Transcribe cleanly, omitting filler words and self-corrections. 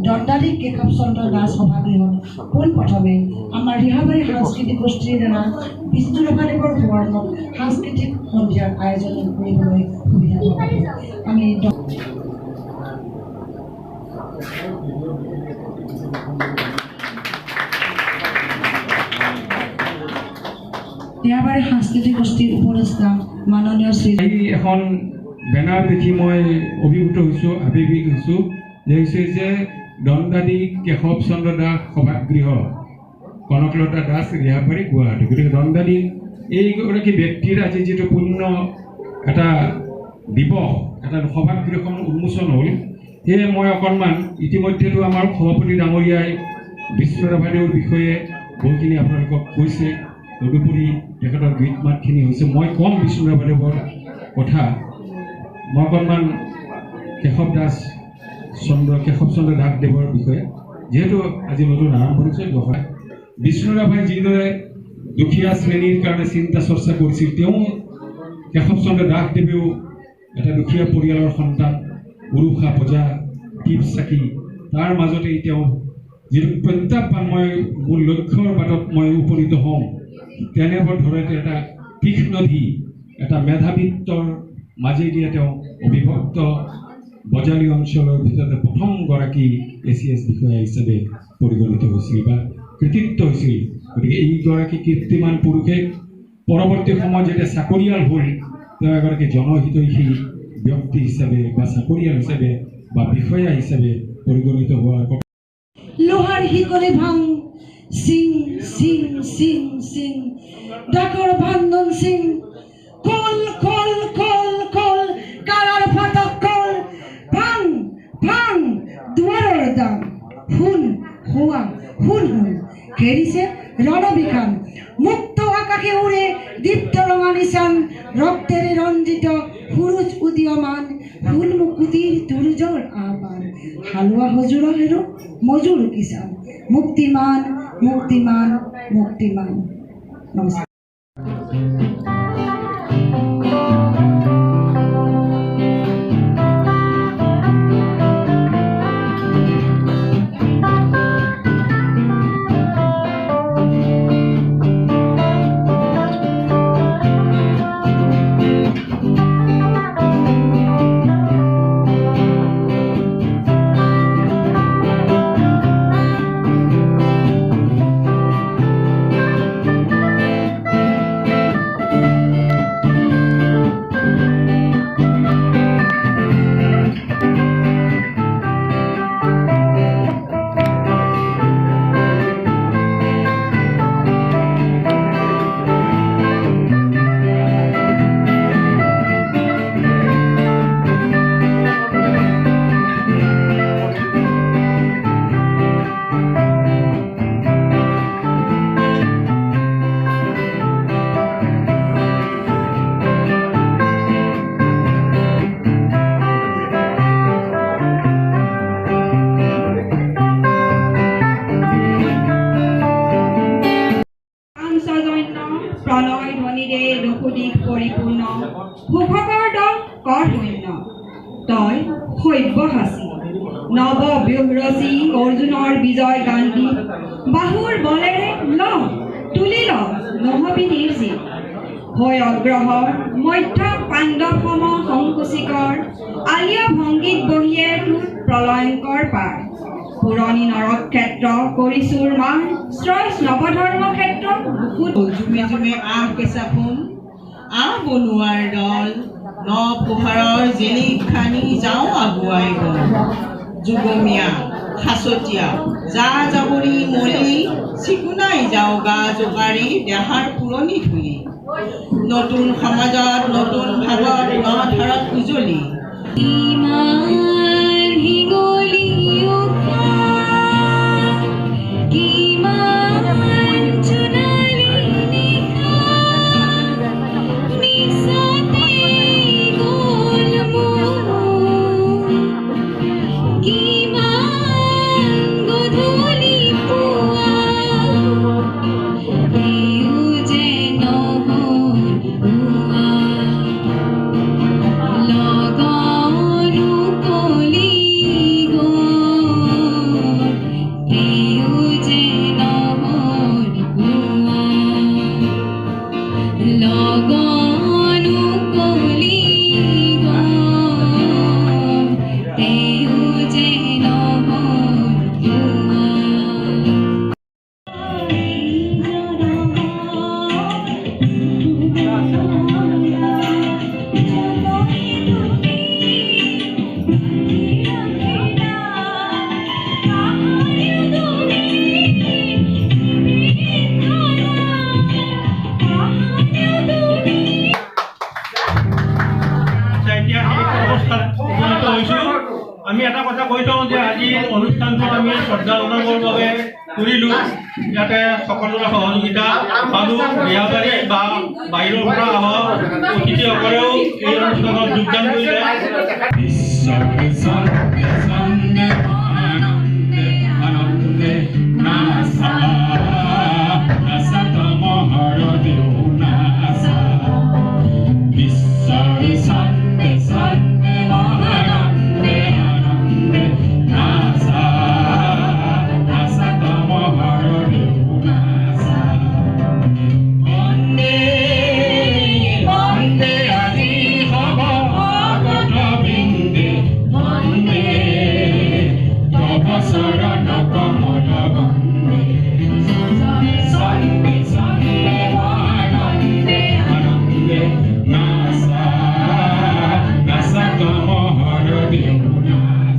দণ্ডাধী কেশৱ চন্দ্ৰ দাস সভাগৃহত পোনপ্ৰথমে আমাৰ ৰিহাবাৰী সাংস্কৃতিক গোষ্ঠীৰ দ্বাৰা বিষ্ণু ৰাভাদেৱৰ সুবৰ্ণত সাংস্কৃতিক সন্ধিয়াৰ আয়োজন কৰিবলৈ সুবিধা পাব। আমি ৰিহাবাৰী সাংস্কৃতিক গোষ্ঠীৰ উপদেষ্টা মাননীয় শ্ৰী এখন বেনাৰ দেখি মই অভিভূত হৈছোঁ, আৱেগিক হৈছোঁ। যে দণ্ডাধী কেশৱ চন্দ্ৰ দাস সভাগৃহ কনকলতা দাস ৰিহাবাৰী গুৱাহাটী। গতিকে দণ্ডাধী এইগৰাকী ব্যক্তিৰ আজি যিটো পুণ্য এটা দিৱস, এটা সভাগৃহখন উন্মোচন হ'ল, সেয়ে মই অকণমান ইতিমধ্যেতো আমাৰ সভাপতি ডাঙৰীয়াই বিষ্ণু ৰাভাদেৱৰ বিষয়ে বহুখিনি আপোনালোকক কৈছে। তদুপৰি তেখেতৰ গীত মাতখিনি হৈছে। মই কম বিষ্ণু ৰাভাদেৱৰ কথা। মই অকণমান কেশৱ চন্দ্ৰ দাসদেৱৰ বিষয়ে, যিহেতু আজি নতুন আৰম্ভণি হয়। বিষ্ণু ৰাভাই যিদৰে দুখীয়া শ্ৰেণীৰ কাৰণে চিন্তা চৰ্চা কৰিছিল, তেওঁ কেশৱ চন্দ্ৰ দাসদেৱেও এটা দুখীয়া পৰিয়ালৰ সন্তান, উৰুষা পূজা, টিপ চাকি, তাৰ মাজতেই তেওঁ যিটো প্ৰত্যাহ্বান মই মোৰ লক্ষ্যৰ বাটত মই উপনীত হওঁ, তেনেবোৰ ধৰণে এটা তীক্ষ্ণধী এটা মেধাবৃত্তৰ মাজেদি তেওঁ অবিভক্ত বজালী অঞ্চলৰ ভিতৰতে প্ৰথমগৰাকী ACS বিষয়া হিচাপে পৰিগণিত হৈছিল বা কৃতিত্ব হৈছিল। গতিকে এইগৰাকী কীৰ্তিমান পুৰুষে পৰৱৰ্তী সময়ত যেতিয়া চাকৰিয়াল হ'ল, তেওঁ এগৰাকী জনহিতৈষী ব্যক্তি হিচাপে বা চাকৰিয়াল হিচাপে বা বিষয়া হিচাপে পৰিগণিত হোৱাৰ কথা। লোহাৰ শিকলি ভাং সিং সিং সিং সিং ডাকৰ ভান্দন সিং কল কল কল কল কাৰাৰ ফাটক কল ভাং ভাং দুৱাৰৰ দাম শুন হোৱা শুন শুন ঘেৰিছে ৰণবিখান মুক্ত আকাশে উৰে দীপ্ত ৰঙা নিচান ৰক্তেৰে ৰঞ্জিত সুৰুজ উদীয়মান ফুল মুকুতিৰ তুৰুজৰ আহ্বান হালোৱা হজুৰ হেৰো মজুৰ কিষাণ মুক্তিমান মুক্তিমান মুক্তিমান। নমস্কাৰ। প্ৰণয় ধ্বনিৰে ৰঘুদিশ পৰিপূৰ্ণ সুখকৰ দল কৰ শূন্য তই সব্যসাচী নৱ ব্যুহৰচী অৰ্জুনৰ বিজয় গান্ধী বাহুৰ বলেৰে ল তুলি ল নহবি নিৰ্জীৱ হৈ অগ্ৰহৰ মধ্য পাণ্ডৱ সম সংকুচিকৰ আলিয়া ভংগীত বহিয়ে তোৰ প্ৰলয়ংকৰ পাৰ পুৰণি নৰক্ষেত্ৰ কৰিছুৰ মাৰ শ্ৰয় নৱধৰ্ম ক্ষেত্ৰ জুমে জুমে আহ কেঁচা ফোন আহ বনোৱাৰ দল ন পোহাৰৰ জেলিক খানি যাওঁ আগুৱাই গ'ল যুগমীয়া খাচতীয়া যা যাবৰি মলি চিকুনাই যাওঁ গা জোকাৰি দেহাৰ পুৰণি ধূলি নতুন সমাজত নতুন ভাগত নধাৰত উজলি লগনো অনুষ্ঠানটো আমি শ্ৰদ্ধা জনাবৰ বাবে কৰিলোঁ। ইয়াতে সকলোৰে সহযোগিতা পালোঁ। ৰিহাবাৰী বা বাহিৰৰ পৰা অহা অতিথিসকলেও এই অনুষ্ঠানত যোগদান কৰিলে।